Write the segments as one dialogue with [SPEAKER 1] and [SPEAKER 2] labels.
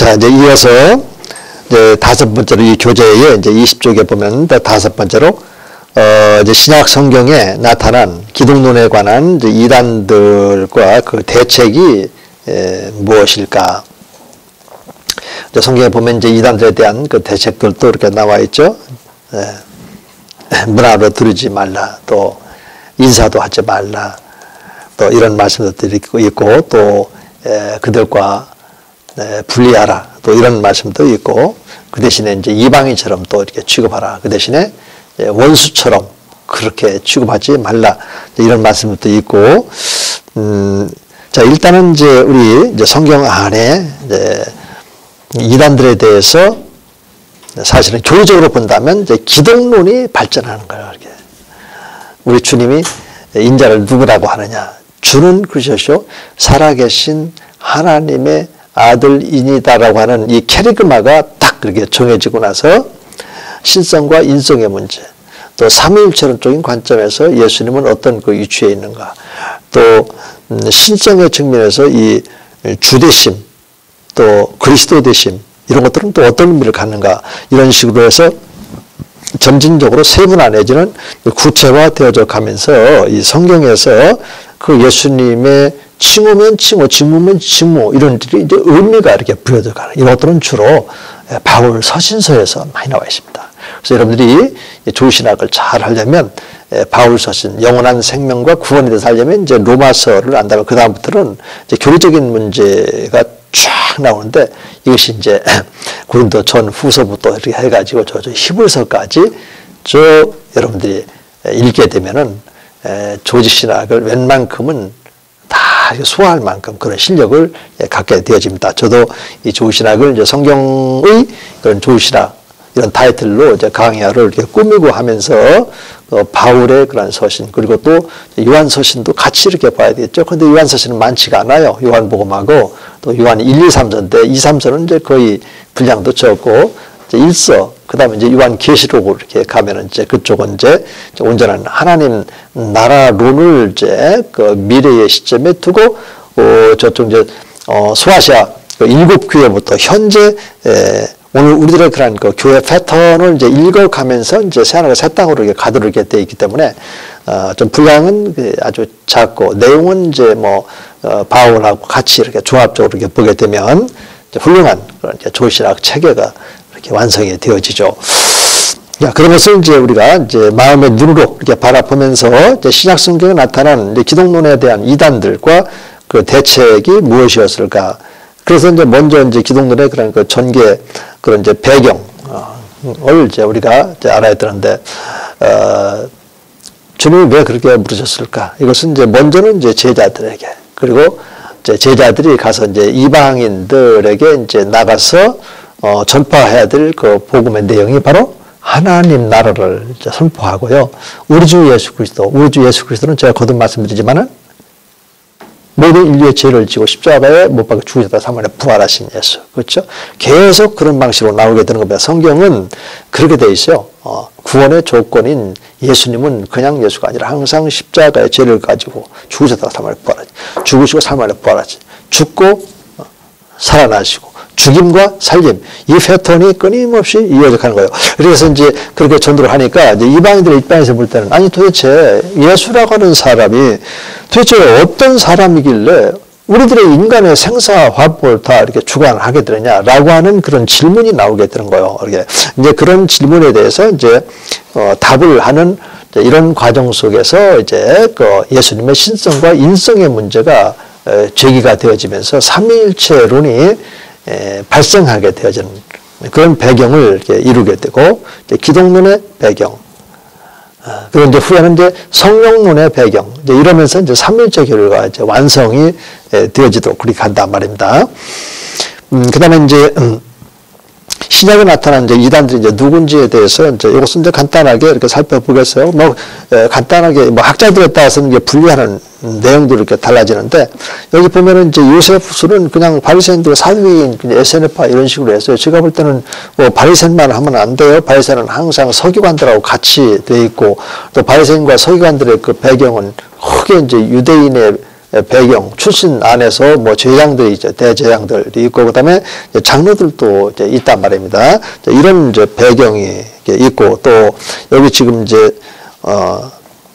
[SPEAKER 1] 자, 이제 이어서 이제 다섯 번째로 이 교재에 이제 20쪽에 보면 다섯 번째로 이제 신약 성경에 나타난 기독론에 관한 이제 이단들과 그 대책이 무엇일까? 이제 성경에 보면 이제 이단들에 대한 그 대책들도 이렇게 나와 있죠. 문화로 들이지 말라, 또 인사도 하지 말라, 또 이런 말씀도 있고, 또 그들과 분리하라, 또 이런 말씀도 있고, 그 대신에 이제 이방인처럼 또 이렇게 취급하라, 그 대신에 원수처럼 그렇게 취급하지 말라, 이런 말씀도 있고, 자, 일단은 이제 우리 이제 성경 안에 이제 이단들에 대해서 사실은 교리적으로 본다면 이제 기독론이 발전하는 거예요. 이렇게. 우리 주님이 인자를 누구라고 하느냐? 주는 그러셨죠. 살아계신 하나님의 아들이니다라고 하는 이 캐리그마가 딱 그렇게 정해지고 나서 신성과 인성의 문제, 또 삼위일체론적인 관점에서 예수님은 어떤 그 위치에 있는가, 또 신성의 측면에서 이 주되심, 또 그리스도 되심, 이런 것들은 또 어떤 의미를 갖는가, 이런 식으로 해서 점진적으로 세분화 내지는 구체화되어져 가면서 이 성경에서 그 예수님의 칭호면 칭호, 직무면 직무, 이런 이제 의미가 이렇게 부여져 가는 이런 것들은 주로 바울 서신서에서 많이 나와 있습니다. 그래서 여러분들이 조신학을 잘 하려면 바울 서신, 영원한 생명과 구원에 대해서 하려면 이제 로마서를 안다면 그 다음부터는 이제 교리적인 문제가 쫙 나오는데 이것이 이제 고린도 전 후서부터 이렇게 해가지고 저 히브리서까지 여러분들이 읽게 되면은 조직신학을 웬만큼은 다 소화할 만큼 그런 실력을 갖게 되어집니다. 저도 이 조직신학을 이제 성경의 그런 조직신학 이런 타이틀로 이제 강의를 이렇게 꾸미고 하면서 바울의 그런 서신, 그리고 또 요한 서신도 같이 이렇게 봐야 되겠죠. 그런데 요한 서신은 많지가 않아요. 요한복음하고 또 요한 1, 2, 3서인데 2, 3서는 이제 거의 분량도 적고 이제 1서, 그다음에 이제 요한 계시록으로 이렇게 가면은 이제 그쪽은 이제 온전한 하나님 나라론을 이제 그 미래의 시점에 두고 저쪽 이제 소아시아 그 7교회부터 현재 오늘 우리들의 그런 그 교회 패턴을 이제 읽어가면서 이제 새하늘과 새 땅으로 이렇게 가도록 이렇게 되어 있기 때문에 좀 분량은 아주 작고 내용은 이제 바울하고 같이 이렇게 종합적으로 이렇게 보게 되면 이제 훌륭한 그런 이제 조신학 체계가 이렇게 완성이 되어지죠. 자, 그런 것을 이제 우리가 이제 마음의 눈으로 이렇게 바라보면서 이제 신약 성경에 나타난 이제 기독론에 대한 이단들과 그 대책이 무엇이었을까? 그래서 이제 먼저 이제 기독론의 그런 그 전개 그런 이제 배경을 이제 우리가 이제 알아야 되는데, 주님이 왜 그렇게 물으셨을까? 이것은 이제 먼저는 이제 제자들에게, 그리고 이제 제자들이 가서 이제 이방인들에게 이제 나가서 전파해야 될 그 복음의 내용이 바로 하나님 나라를 이제 선포하고요. 우리 주 예수 그리스도는 제가 거듭 말씀드리지만은 모든 인류의 죄를 지고 십자가에 못 박혀 죽으셨다 3일 만에 부활하신 예수. 그렇죠? 계속 그런 방식으로 나오게 되는 겁니다. 성경은 그렇게 돼 있어요. 구원의 조건인 예수님은 그냥 예수가 아니라 항상 십자가의 죄를 가지고 죽으셨다가 3일 만에 부활하지. 죽으시고 3일 만에 부활하지. 죽고 살아나시고 죽임과 살림, 이 패턴이 끊임없이 이어져 가는 거예요. 그래서 이제 그렇게 전도를 하니까 이제 이방인들의 입장에서 볼 때는 아니 도대체 예수라고 하는 사람이 도대체 어떤 사람이길래 우리들의 인간의 생사 화복을 다 이렇게 주관하게 되느냐라고 하는 그런 질문이 나오게 되는 거예요. 이렇게 이제 그런 질문에 대해서 이제 답을 하는 이런 과정 속에서 이제 그 예수님의 신성과 인성의 문제가 제기가 되어지면서 삼위일체론이 발생하게 되어지는 그런 배경을 이렇게 이루게 되고, 기독론의 배경, 그리고 이제 후에는 이제 성령론의 배경, 이제 이러면서 이제 삼위일체 교리가 이제 완성이 되어지도록 그렇게 간단 말입니다. 그 다음에 이제, 신약에 나타난 이제 이단들이 이제 누군지에 대해서 이제 이것은 이제 간단하게 이렇게 살펴보겠어요. 간단하게 학자들에 따라서는 이제 분류하는 내용도 이렇게 달라지는데, 여기 보면은 이제 요세푸스는 그냥 바리새인들 사두개인 SNF파 이런 식으로 했어요. 제가 볼 때는 바리새인만 하면 안 돼요. 바리새인은 항상 서기관들하고 같이 돼 있고, 또 바리새인과 서기관들의 그 배경은 크게 이제 유대인의 배경, 출신 안에서 뭐 제장들이 있죠. 대제장들이 있고, 그 다음에 장로들도 이제 있단 말입니다. 이런 이제 배경이 있고, 또 여기 지금 이제,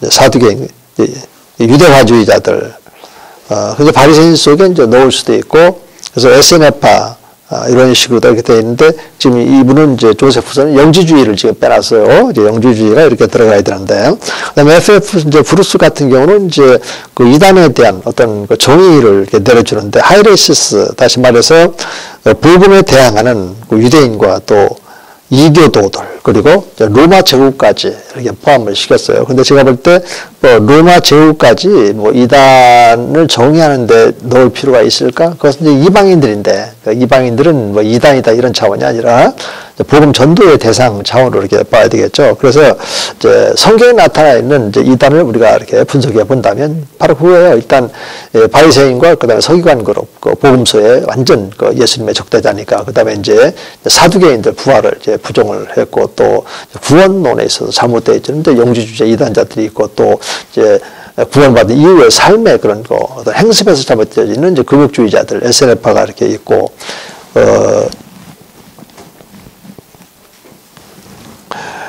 [SPEAKER 1] 사두개인, 유대화주의자들, 그래서 바리새인 속에 이제 넣을 수도 있고, 그래서 SNF파, 이런 식으로 이렇게 되어 있는데, 지금 이분은 이제 조세프서는 영지주의를 지금 빼놨어요. 이제 영지주의가 이렇게 들어가야 되는데. 그 다음에 FF 이제 브루스 같은 경우는 이제 그 이단에 대한 어떤 그 정의를 이렇게 내려주는데, 하이레시스, 다시 말해서 복음에 대항하는 그 유대인과 또 이교도들, 그리고 로마 제국까지 이렇게 포함을 시켰어요. 근데 제가 볼 때, 로마 제국까지 뭐 이단을 정의하는데 넣을 필요가 있을까? 그것은 이제 이방인들인데, 이방인들은 뭐 이단이다 이런 차원이 아니라, 복음 전도의 대상 차원으로 이렇게 봐야 되겠죠. 그래서 이제 성경에 나타나 있는 이제 이단을 우리가 이렇게 분석해 본다면 바로 그거예요. 일단 바리새인과 그다음에 서기관 그룹, 그 복음서에 완전 그 예수님의 적대자니까. 그다음에 이제 사두개인들 부활을 이제 부정을 했고, 또 구원론에 있어서 잘못되어 있는 영지주의 이단자들이 있고, 또 이제 구원받은 이후의 삶의 그런 거 어떤 행습에서 잘못되어 있는 이제 금욕주의자들, SNF파가 이렇게 있고,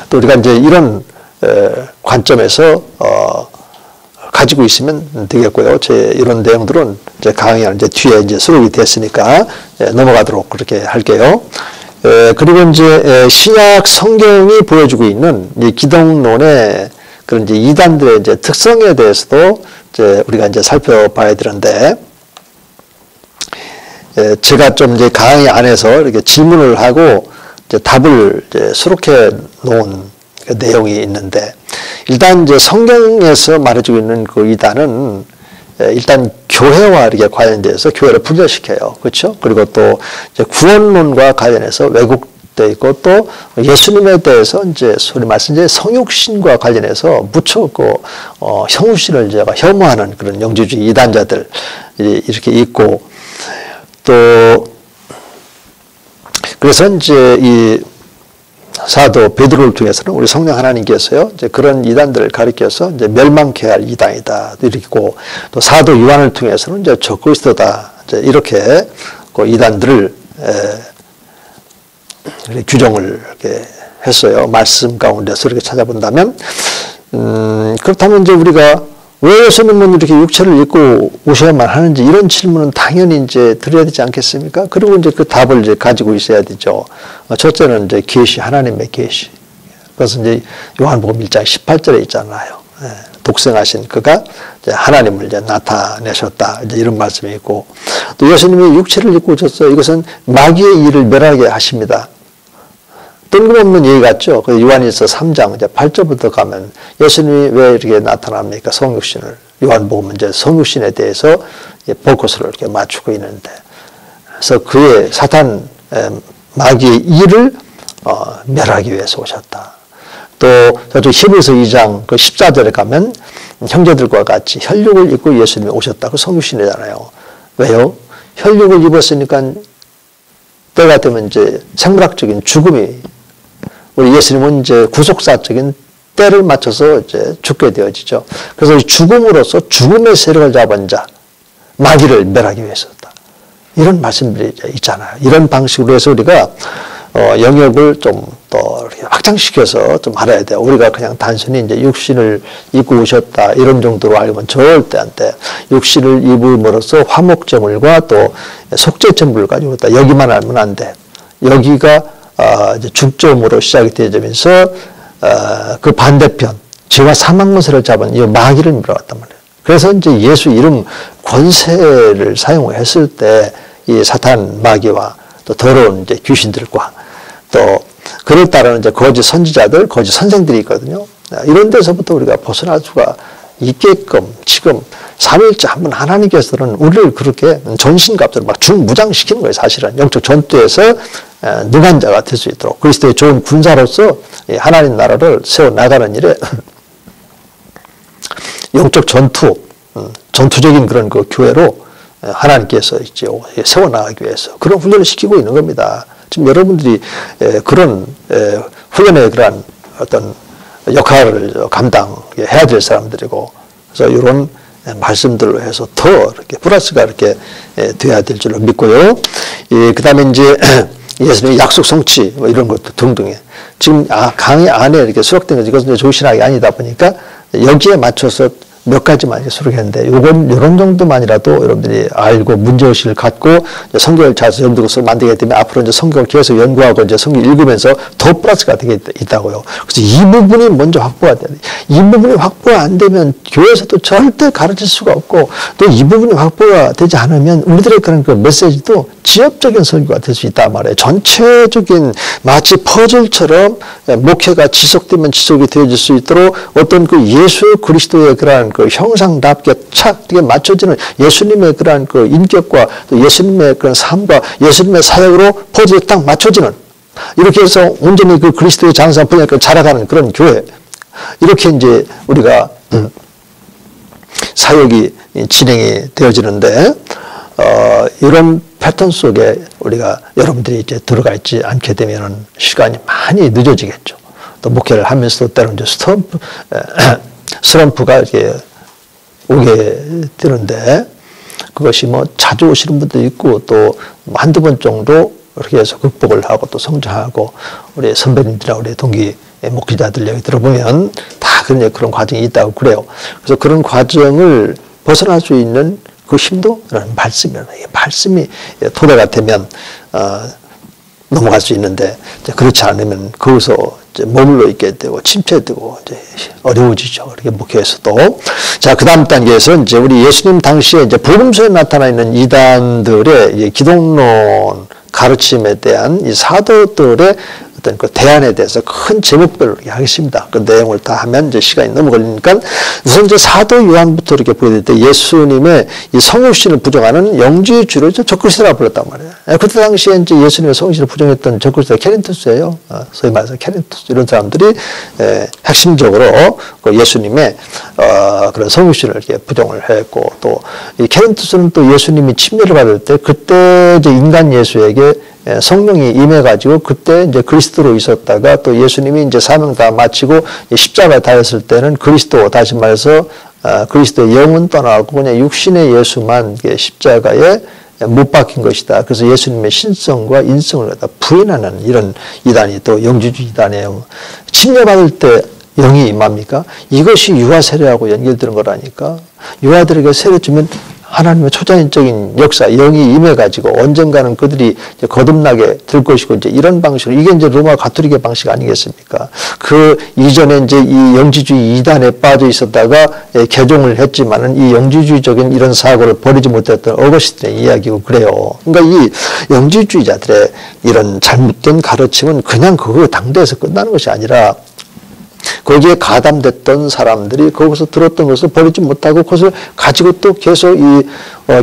[SPEAKER 1] 또 우리가 이제 이런 관점에서 가지고 있으면 되겠고요. 제 이런 내용들은 이제 강의는 이제 뒤에 이제 수록이 됐으니까 넘어가도록 그렇게 할게요. 그리고 이제 신약 성경이 보여주고 있는 이 기독론의 그런 이제 이단들의 이제 특성에 대해서도 이제 우리가 이제 살펴봐야 되는데, 제가 좀 이제 강의 안에서 이렇게 질문을 하고 이제 답을 이제 수록해 놓은 그 내용이 있는데, 일단 이제 성경에서 말해주고 있는 그 이단은 일단 교회와 이렇게 관련돼서 교회를 분열시켜요. 그렇죠? 그리고 또 이제 구원론과 관련해서 왜곡되어 있고, 또 예수님에 대해서 이제 소리 말씀 이제 성육신과 관련해서 무척 그 성육신을 이제 혐오하는 그런 영지주의 이단자들 이렇게 있고, 또 그래서 이제 이 사도 베드로를 통해서는 우리 성령 하나님께서요, 이제 그런 이단들을 가리켜서 이제 멸망케 할 이단이다 이렇게 있고, 또 사도 요한을 통해서는 이제 적그리스도다 이제 이렇게 그 이단들을 규정을 이렇게 했어요. 말씀 가운데서 이렇게 찾아본다면, 그렇다면 이제 우리가 왜 예수님은 이렇게 육체를 입고 오셔야만 하는지 이런 질문은 당연히 이제 드려야 되지 않겠습니까? 그리고 이제 그 답을 이제 가지고 있어야 되죠. 첫째는 이제 계시, 하나님의 계시. 그것은 이제 요한복음 1장 18절에 있잖아요. 독생하신 그가 이제 하나님을 이제 나타내셨다. 이제 이런 말씀이 있고, 또 예수님이 육체를 입고 오셨어요. 이것은 마귀의 일을 멸하게 하십니다. 뜬금없는 얘기 같죠. 그 요한일서 3장 이제 8절부터 가면 예수님이 왜 이렇게 나타납니까? 성육신을. 요한복음은 이제 성육신에 대해서 포커스를 이렇게 맞추고 있는데, 그래서 그의 사탄 마귀의 일을 멸하기 위해서 오셨다. 또 저쪽 히브리서 2장 그 14절에 가면 형제들과 같이 혈육을 입고 예수님이 오셨다. 그 성육신이잖아요. 왜요? 혈육을 입었으니까 때가 되면 이제 생물학적인 죽음이, 우리 예수님은 이제 구속사적인 때를 맞춰서 이제 죽게 되어지죠. 그래서 죽음으로써 죽음의 세력을 잡은 자, 마귀를 멸하기 위해서다. 이런 말씀들이 있잖아요. 이런 방식으로 해서 우리가 영역을 좀 더 확장시켜서 좀 알아야 돼요. 우리가 그냥 단순히 이제 육신을 입고 오셨다 이런 정도로 알면 절대 안 돼. 육신을 입음으로써 화목제물과 또 속죄제물을 가지고 왔다. 여기만 알면 안 돼. 여기가 이제 죽점으로 시작이 되면서 그 반대편 죄와 사망문서를 잡은 이 마귀를 밀어왔단 말이에요. 그래서 이제 예수 이름 권세를 사용했을 때 이 사탄 마귀와 또 더러운 이제 귀신들과 또 그를 따르는 이제 거짓 선지자들, 거짓 선생들이 있거든요. 이런 데서부터 우리가 벗어날 수가 있게끔 지금 삼위일체 한 분 하나님께서는 우리를 그렇게 전신갑주로 막 중무장시키는 거예요. 사실은 영적 전투에서 능한 자가 될 수 있도록 그리스도의 좋은 군사로서 하나님 나라를 세워나가는 일에 영적 전투적인 그런 그 교회로 하나님께서 이제 세워나가기 위해서 그런 훈련을 시키고 있는 겁니다. 지금 여러분들이 그런 훈련의 그러한 어떤 역할을 감당해야 될 사람들이고, 그래서 이런 말씀들로 해서 더 이렇게 플러스가 이렇게 돼야 될 줄로 믿고요. 그 다음에 이제 예수님의 약속 성취 뭐 이런 것도 등등에 지금 강의 안에 이렇게 수록된 것 이것은 조신학이 아니다 보니까 여기에 맞춰서 몇 가지만 수록했는데 요건 이런 정도만이라도 여러분들이 알고 문제의식을 갖고 성경을 잘 연구해서 만들게 되면 앞으로 이제 성경을 계속 연구하고 이제 성경 읽으면서 더 플러스가 되게 있다고요. 그래서 이 부분이 먼저 확보가 돼야 돼. 이 부분이 확보가 안 되면 교회에서도 절대 가르칠 수가 없고 또 이 부분이 확보가 되지 않으면 우리들의 그런 그 메시지도 지엽적인 설교가 될 수 있단 말이에요. 전체적인 마치 퍼즐처럼 목회가 지속되면 지속이 되어질 수 있도록 어떤 그 예수 그리스도의 그러한 그 형상답게 착하게 맞춰지는 예수님의 그러한 그 인격과 또 예수님의 그런 삶과 예수님의 사역으로 퍼즐에 딱 맞춰지는 이렇게 해서 온전히 그 그리스도의 장사 분야를 자라가는 그런 교회 이렇게 이제 우리가 사역이 진행이 되어지는데 이런 패턴 속에 우리가 여러분들이 이제 들어가 있지 않게 되면 시간이 많이 늦어지겠죠. 또 목회를 하면서도 때로는 이제 슬럼프가 이렇게 오게 되는데 그것이 뭐 자주 오시는 분도 있고 또 한두 번 정도 이렇게 해서 극복을 하고 또 성장하고 우리 선배님들이나 우리 동기 목회자들 얘기 들어보면 다 그런 과정이 있다고 그래요. 그래서 그런 과정을 벗어날 수 있는 그 힘도 말씀이라는 말씀이 토대가 되면 넘어갈 수 있는데 그렇지 않으면 거기서 이제 머물러 있게 되고 침체되고 이제 어려워지죠. 이렇게 목회에서도. 자, 그 다음 단계에서 이제 우리 예수님 당시에 이제 복음서에 나타나 있는 이단들의 이제 기독론 가르침에 대한 이 사도들의 어떤 그 대안에 대해서 큰 제목별로 하겠습니다. 그 내용을 다 하면 이제 시간이 너무 걸리니까 우선 이제 사도 요한부터 이렇게 보여드릴 때 예수님의 이 성육신을 부정하는 영지주의를 적그리스도라고 불렀단 말이에요. 그때 당시에 이제 예수님의 성육신을 부정했던 적그리스도가 케린투스예요. 소위 말해서 케린투스 이런 사람들이 핵심적으로 그 예수님의 그런 성육신을 이렇게 부정을 했고 또 이 케린투스는 또 예수님이 침례를 받을 때 그때 이제 인간 예수에게 성령이 임해가지고 그때 이제 그리스도로 있었다가 또 예수님이 이제 사명 다 마치고 십자가에 달렸을 때는 그리스도 다시 말해서 그리스도의 영은 떠나고 그냥 육신의 예수만 십자가에 못 박힌 것이다. 그래서 예수님의 신성과 인성을 갖다 부인하는 이런 이단이 또 영지주의 이단이에요. 침례받을 때 영이 임합니까? 이것이 유아 세례하고 연결되는 거라니까. 유아들에게 세례 주면 하나님의 초자연적인 역사, 영이 임해가지고 언젠가는 그들이 이제 거듭나게 될 것이고 이제 이런 방식으로 이게 이제 로마 가톨릭의 방식 아니겠습니까? 그 이전에 이제 이 영지주의 이단에 빠져 있었다가 개종을 했지만은 이 영지주의적인 이런 사고를 버리지 못했던 어거스틴의 이야기고 그래요. 그러니까 이 영지주의자들의 이런 잘못된 가르침은 그냥 그거 당대에서 끝나는 것이 아니라 거기에 가담됐던 사람들이 거기서 들었던 것을 버리지 못하고 그것을 가지고 또 계속 이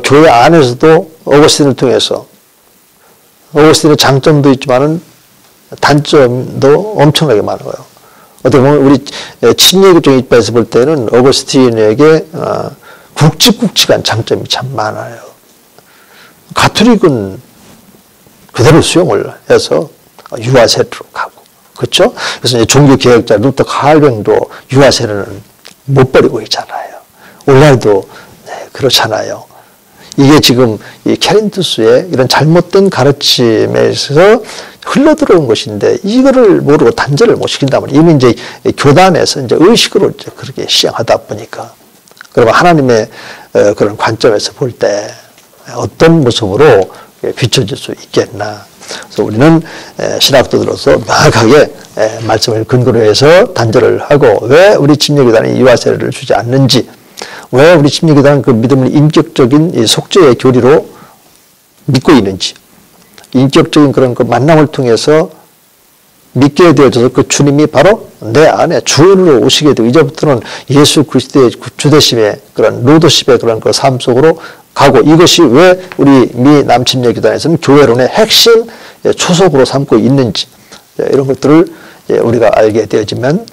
[SPEAKER 1] 교회 안에서도 어거스틴을 통해서 어거스틴의 장점도 있지만은 단점도 엄청나게 많은 거예요. 어떻게 보면 우리 친예교적 입장에서 볼 때는 어거스틴에게 굵직굵직한 장점이 참 많아요. 가톨릭은 그대로 수용을 해서 유아세례로 가고 그렇죠? 그래서 이제 종교개혁자 루터 칼뱅도 유아세례는 못 버리고 있잖아요. 오늘날도 그렇잖아요. 이게 지금 이 케린투스의 이런 잘못된 가르침에서 흘러들어온 것인데 이거를 모르고 단절을 못 시킨다면 이미 이제 교단에서 이제 의식으로 이제 그렇게 시행하다 보니까 그러면 하나님의 그런 관점에서 볼 때 어떤 모습으로 비춰질 수 있겠나. 그래서 우리는 신학도들로서 명확하게 말씀을 근거로 해서 단절을 하고 왜 우리 침례교단이 유아세례를 주지 않는지 왜 우리 침례교단은 그 믿음을 인격적인 이 속죄의 교리로 믿고 있는지 인격적인 그런 그 만남을 통해서 믿게 되어져서 그 주님이 바로 내 안에 주인으로 오시게 되고 이제부터는 예수 그리스도의 주대심의 그런 로더십의 그런 그 삶 속으로 가고 이것이 왜 우리 미 남침례교단에서는 교회론의 핵심 초석으로 삼고 있는지 이런 것들을 우리가 알게 되어지면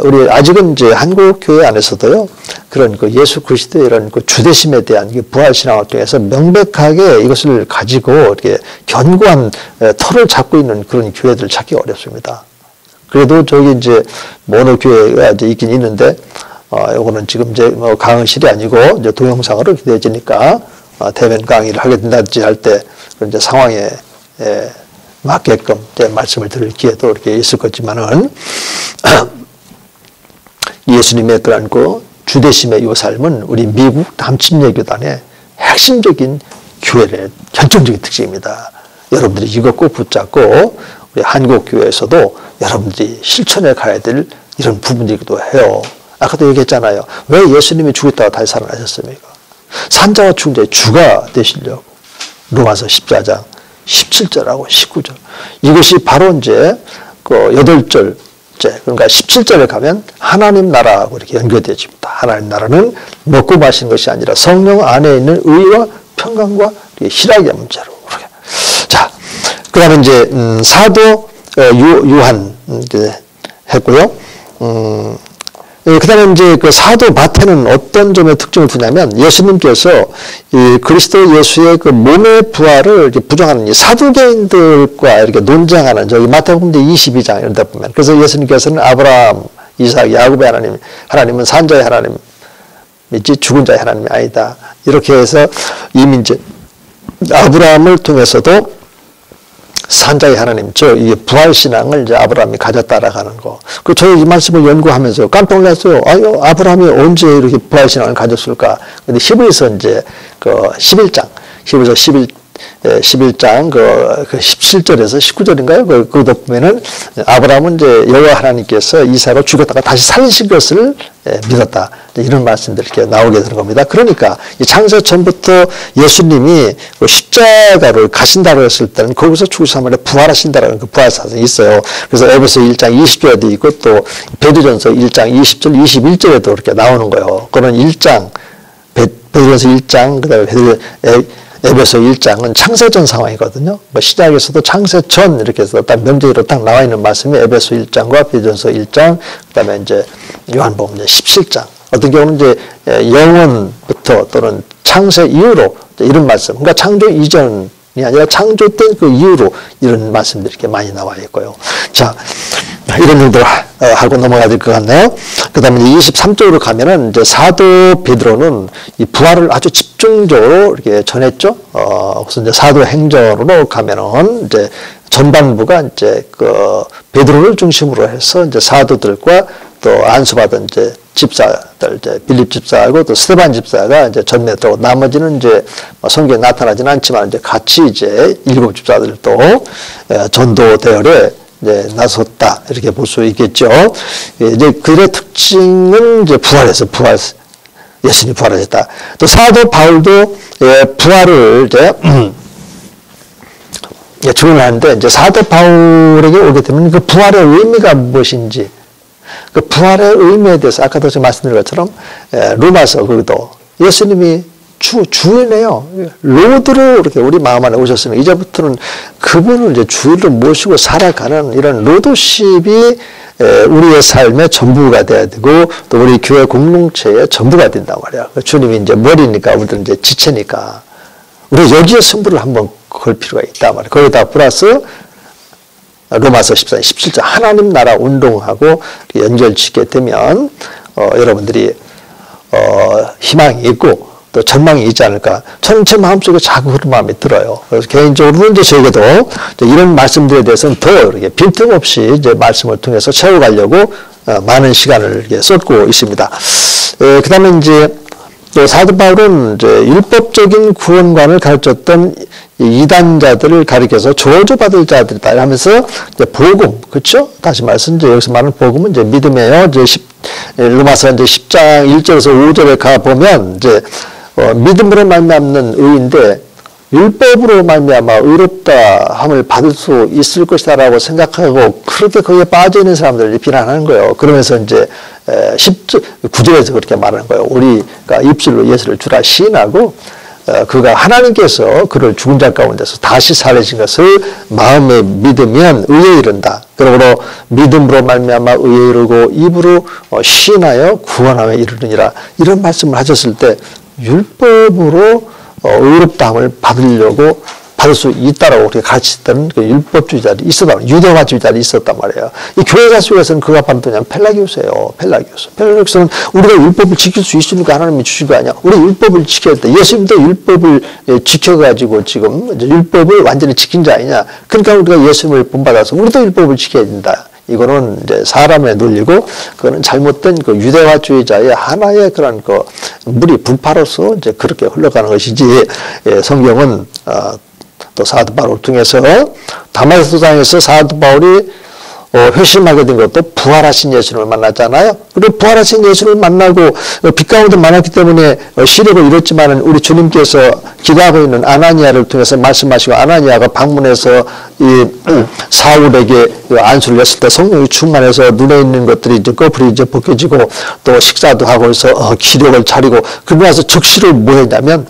[SPEAKER 1] 우리 아직은 이제 한국 교회 안에서도요 그런 그 예수 그리스도의 이런 그 주대심에 대한 부활 신앙을 통해서 명백하게 이것을 가지고 이렇게 견고한 털을 잡고 있는 그런 교회들을 찾기 어렵습니다. 그래도 저기 이제 모노 교회가 이제 있긴 있는데 요거는 지금 이제 뭐 강의실이 아니고 이제 동영상으로 기대해지니까 대면 강의를 하게 된다든지 할 때 이제 상황에 맞게끔 이제 말씀을 들을 기회도 이렇게 있을 거지만은 예수님의 그런 그 주대심의 이 삶은 우리 미국 남침예교단의 핵심적인 교회의 결정적인 특징입니다. 여러분들이 이거 꼭 붙잡고 우리 한국 교회에서도 여러분들이 실천해 가야 될 이런 부분이기도 해요. 아까도 얘기했잖아요. 왜 예수님이 죽었다가 다시 살아나셨습니까? 산자와 죽은 자의 주가 되시려고. 로마서 14장 17절하고 19절. 이것이 바로 이제 그 8절, 그러니까 17절에 가면 하나님 나라하고 이렇게 연결되어집니다. 하나님 나라는 먹고 마시는 것이 아니라 성령 안에 있는 의와 평강과 희락의 문제로. 자, 그 다음에 이제, 사도 유한, 했고요. 그 다음에 이제 그 사도 마태는 어떤 점에 특징을 두냐면 예수님께서 이 그리스도 예수의 그 몸의 부활을 이렇게 부정하는 이 사두개인들과 이렇게 논쟁하는 저기 마태복음 22장 이런 데 보면 그래서 예수님께서는 아브라함, 이삭, 야곱의 하나님, 하나님은 산자의 하나님이지 죽은 자의 하나님이 아니다. 이렇게 해서 이미 이제 아브라함을 통해서도 산자의 하나님, 이 부활신앙을 이제 아브라함이 가졌다라고 하는 거. 그, 저희 이 말씀을 연구하면서 깜짝 놀랐어요. 아유, 아브라함이 언제 이렇게 부활신앙을 가졌을까. 근데 히브리서 이제, 11장, 히브리서 11장, 17절에서 19절인가요? 그것도 보면은, 아브라함은 이제 여호와 하나님께서 이삭을 죽였다가 다시 살리신 것을 믿었다. 이런 말씀들이 이렇게 나오게 되는 겁니다. 그러니까 이 창세 전부터 예수님이 십자가를 가신다고 했을 때는 거기서 죽으신 말에 부활하신다라는 그 부활 사상이 있어요. 그래서 에베소 1장 20절에도 있고 또 베드로전서 1장 20절, 21절에도 이렇게 나오는 거예요. 그런 1장, 베드로전서 1장, 그다음에 에베소 1장은 창세전 상황이거든요. 뭐 시작에서도 창세전 이렇게 해서 딱 명제로 딱 나와 있는 말씀이 에베소 1장과 베드로전서 1장, 그다음에 이제 요한복음 17장. 어떤 경우는 이제 영원부터 또는 창세 이후로 이런 말씀. 그러니까 창조 이전이 아니라 창조 때 그 이후로 이런 말씀들이 이렇게 많이 나와 있고요. 자, 이런 정도 하고 넘어가야 될 것 같네요. 그 다음에 23쪽으로 가면은 이제 사도 베드로는 이 부활을 아주 집중적으로 이렇게 전했죠. 그래서 이제 사도 행전으로 가면은 이제 전반부가 이제 그 베드로를 중심으로 해서 이제 사도들과 또 안수받은 이제 집사들, 이제 빌립 집사하고 또 스데반 집사가 이제 전매하고 나머지는 이제 성경에 나타나지는 않지만 이제 같이 이제 7 집사들도 전도 대열에 이제 나섰다 이렇게 볼 수 있겠죠. 이제 그의 특징은 이제 예수님이 부활하셨다. 또 사도 바울도 부활을 이제 증언하는데 이제 사도 바울에게 오게 되면 그 부활의 의미가 무엇인지. 그 부활의 의미에 대해서 아까도 제가 말씀드린 것처럼 로마서 거기도 예수님이 주인이에요. 로드로 이렇게 우리 마음 안에 오셨으면 이제부터는 그분을 이제 주인으로 모시고 살아가는 이런 로드십이 우리의 삶의 전부가 돼야 되고 또 우리 교회 공동체의 전부가 된단 말이야. 주님이 이제 머리니까 우리들은 이제 지체니까 우리 여기에 승부를 한번 걸 필요가 있단 말이야. 거기다 플러스 로마서 14장 17절 하나님 나라 운동하고 연결짓게 되면 여러분들이 희망이 있고 또 전망이 있지 않을까. 저는 제 마음속에 자꾸 그런 마음이 들어요. 그래서 개인적으로 이제 저에게도 이런 말씀들에 대해서는 더 이렇게 빈틈없이 이제 말씀을 통해서 채워가려고 많은 시간을 이렇게 쏟고 있습니다. 그 다음에 이제 사도 바울은 이제 율법적인 구원관을 가르쳤던 이단자들을 가리켜서 저주받을 자들이다 하면서 이제 복음, 그렇죠? 다시 말씀 이제 여기서 말하는 복음은 이제 믿음이에요. 이제 로마서 이제 10장 1절에서 5절에 가 보면 이제 믿음으로 말미암는 의인데 율법으로 말미암아 의롭다 함을 받을 수 있을 것이다라고 생각하고 그렇게 거기에 빠져 있는 사람들을 비난하는 거예요. 그러면서 이제 9절에서 그렇게 말하는 거예요. 우리가 입술로 예수를 주라 시인하고 그가 하나님께서 그를 죽은 자 가운데서 다시 살리신 것을 마음에 믿으면 의에 이른다. 그러므로 믿음으로 말미암아 의에 이르고 입으로 시인하여 구원함에 이르느니라. 이런 말씀을 하셨을 때 율법으로 의롭다함을 받을 받을 수 있다라고 그렇게 가르치던 그 율법주의자들이 있었단 말이에요. 유대화주의자들이 있었단 말이에요. 이 교회사 속에서는 그가 바로 그냥 펠라기우스예요. 펠라기우스는 우리가 율법을 지킬 수 있으니까 하나님이 주신 거 아니야. 우리 율법을 지켜야 돼. 예수님도 율법을 지켜가지고 지금 이제 율법을 완전히 지킨 자 아니냐. 그러니까 우리가 예수님을 본받아서 우리도 율법을 지켜야 된다. 이거는 이제 사람의 논리고, 그거는 잘못된 그 유대화주의자의 하나의 그런 그 무리 분파로서 이제 그렇게 흘러가는 것이지, 성경은, 또 사도 바울을 통해서 다마스커스 도상에서 사도 바울이 회심하게 된 것도 부활하신 예수님을 만났잖아요. 그리고 부활하신 예수님을 만나고 빛 가운데 만났기 때문에 시력을 잃었지만 우리 주님께서 기도하고 있는 아나니아를 통해서 말씀하시고, 아나니아가 방문해서 이 사울에게 안수를 했을 때 성령이 충만해서 눈에 있는 것들이 이제 꺼풀이 이제 벗겨지고 또 식사도 하고 해서 기력을 차리고, 그러고 나서 즉시로 뭐 했냐면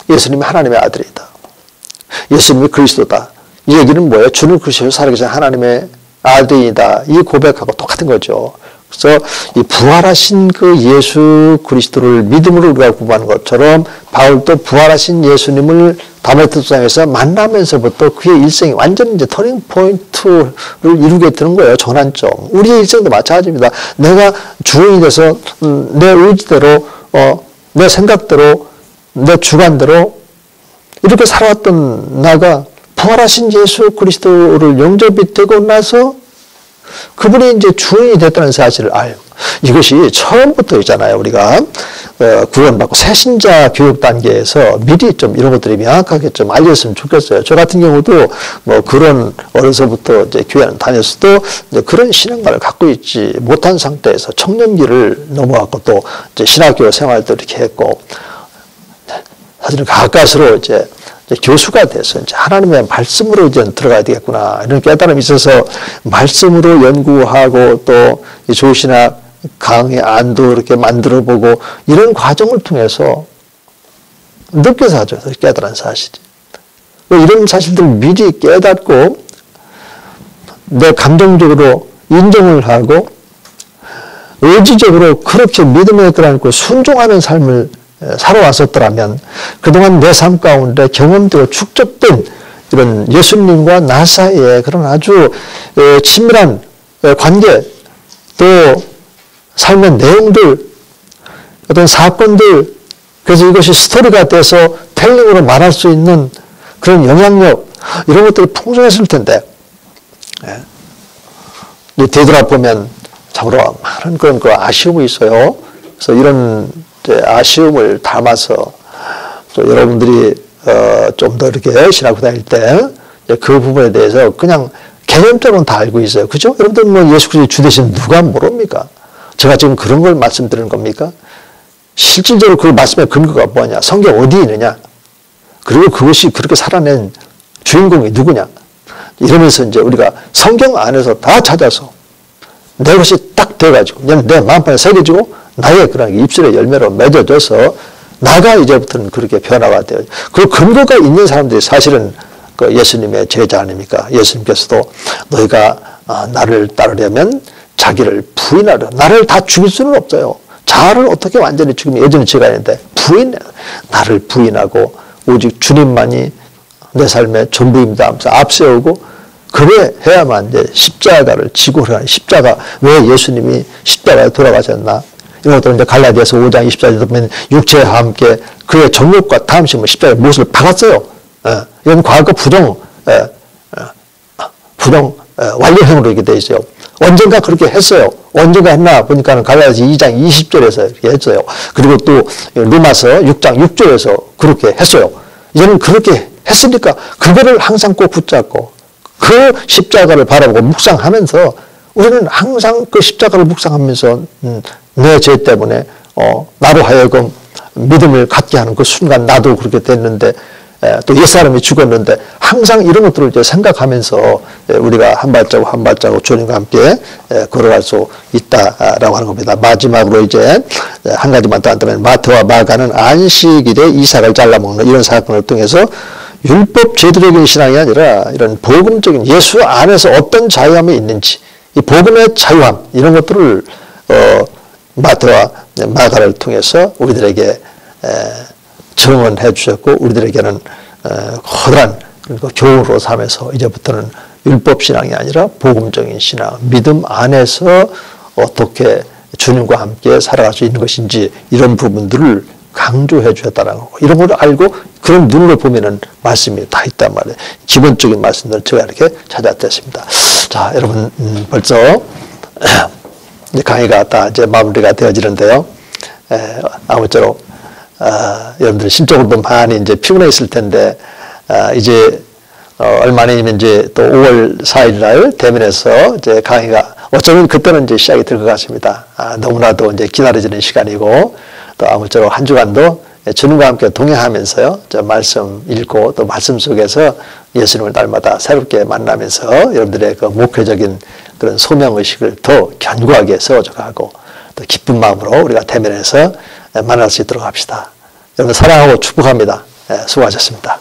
[SPEAKER 1] 예수님이 하나님의 아들이다. 예수님이 그리스도다. 이 얘기는 뭐예요? 주는 그리스도 살아계신 하나님의 아들이다. 이 고백하고 똑같은 거죠. 그래서 이 부활하신 그 예수 그리스도를 믿음으로 우리가 구하는 것처럼 바울도 부활하신 예수님을 다메섹 도상에서 만나면서부터 그의 일생이 완전 이제 터닝 포인트를 이루게 되는 거예요. 전환점. 우리의 일생도 마찬가지입니다. 내가 주인이 돼서 내 의지대로, 내 생각대로, 내 주관대로 이렇게 살아왔던 나가 부활하신 예수 그리스도를 영접이 되고 나서 그분이 이제 주인이 됐다는 사실을 알고, 이것이 처음부터 있잖아요. 우리가 구원받고 새신자 교육 단계에서 미리 좀 이런 것들이 명확하게 좀 알렸으면 좋겠어요. 저 같은 경우도 뭐 그런 어려서부터 이제 교회는 다녔어도 이제 그런 신앙관을 갖고 있지 못한 상태에서 청년기를 넘어갔고 또 이제 신학교 생활도 이렇게 했고, 사실은 가까스로 이제 교수가 돼서 이제 하나님의 말씀으로 이제 들어가야 되겠구나, 이런 깨달음이 있어서 말씀으로 연구하고 또 조신학 강의 안도 이렇게 만들어 보고 이런 과정을 통해서 느껴서 하죠. 깨달은 사실이. 이런 사실들을 미리 깨닫고 내 감정적으로 인정을 하고 의지적으로 그렇게 믿음에 끌어안고 순종하는 삶을 살아왔었더라면 그동안 내 삶 가운데 경험되고 축적된 이런 예수님과 나 사이에 그런 아주 친밀한 관계, 또 삶의 내용들, 어떤 사건들, 그래서 이것이 스토리가 돼서 텔링으로 말할 수 있는 그런 영향력, 이런 것들이 풍성했을 텐데, 되돌아보면 참으로 많은 그런 그 아쉬움이 있어요. 그래서 이런 아쉬움을 담아서 또 여러분들이 좀 더 이렇게 신학교 다닐 때 그 부분에 대해서 그냥 개념적으로는 다 알고 있어요. 그죠? 여러분들 뭐 예수 그리스도 주 되시는 누가 모릅니까? 제가 지금 그런 걸 말씀드리는 겁니까? 실질적으로 그 말씀의 근거가 뭐냐? 성경 어디에 있느냐? 그리고 그것이 그렇게 살아낸 주인공이 누구냐? 이러면서 이제 우리가 성경 안에서 다 찾아서 내 것이 딱 돼가지고 내 마음판에 새겨지고 나의 그런 입술의 열매로 맺어져서 나가 이제부터는 그렇게 변화가 돼요. 그 근거가 있는 사람들이 사실은 그 예수님의 제자 아닙니까? 예수님께서도 너희가 나를 따르려면 자기를 부인하려. 나를 다 죽일 수는 없어요. 자아를 어떻게 완전히 죽이면, 예전에 제가 했는데 나를 부인하고 오직 주님만이 내 삶의 전부입니다 하면서 앞세우고 그래 해야만 이제 십자가를 지고 가는, 십자가, 왜 예수님이 십자가에 돌아가셨나? 이런 것들은 이제 갈라디아서 5장 24절에 보면 육체와 함께 그의 정욕과 탐심을 십자가에 못을 박았어요. 이건 과거 부정 완료형으로 이렇게 되어 있어요. 언젠가 그렇게 했어요. 언젠가 했나 보니까는 갈라디아서 2장 20절에서 이렇게 했어요. 그리고 또 로마서 6장 6절에서 그렇게 했어요. 이제는 그렇게 했으니까 그거를 항상 꼭 붙잡고 그 십자가를 바라보고 묵상하면서 우리는 항상 그 십자가를 묵상하면서 내 죄 때문에 나로 하여금 믿음을 갖게 하는 그 순간 나도 그렇게 됐는데 또 옛사람이 죽었는데 항상 이런 것들을 이제 생각하면서 우리가 한 발자국 한 발자국 주님과 함께 걸어갈 수 있다라고 하는 겁니다. 마지막으로 이제 한 가지만 더 한다면 마태와 마가는 안식일에 이삭을 잘라먹는 이런 사건을 통해서 율법 제도적인 신앙이 아니라 이런 복음적인 예수 안에서 어떤 자유함이 있는지 이 복음의 자유함 이런 것들을 마태와 마가를 통해서 우리들에게 증언해 주셨고 우리들에게는 커다란 그 교훈으로 삼아서 이제부터는 율법 신앙이 아니라 복음적인 신앙, 믿음 안에서 어떻게 주님과 함께 살아갈 수 있는 것인지 이런 부분들을 강조해 주셨다는 거고, 이런 걸 알고 그런 눈으로 보면은 말씀이 다 있단 말이에요. 기본적인 말씀들을 제가 이렇게 찾아냈습니다. 자, 여러분, 벌써 이제 강의가 다 이제 마무리가 되어지는데요. 아무쪼록 여러분들 심적으로도 많이 이제 피곤해 있을 텐데, 이제 얼마 안이면 이제 또 5월 4일 날 대면에서 이제 강의가 어쩌면 그때는 이제 시작이 될 것 같습니다. 너무나도 이제 기다려지는 시간이고, 또 아무쪼록 한 주간도 주님과 함께 동행하면서요, 저 말씀 읽고 또 말씀 속에서 예수님을 날마다 새롭게 만나면서 여러분들의 그 목회적인 그런 소명의식을 더 견고하게 세워져가고 또 기쁜 마음으로 우리가 대면에서 만날 수 있도록 합시다. 여러분 사랑하고 축복합니다. 수고하셨습니다.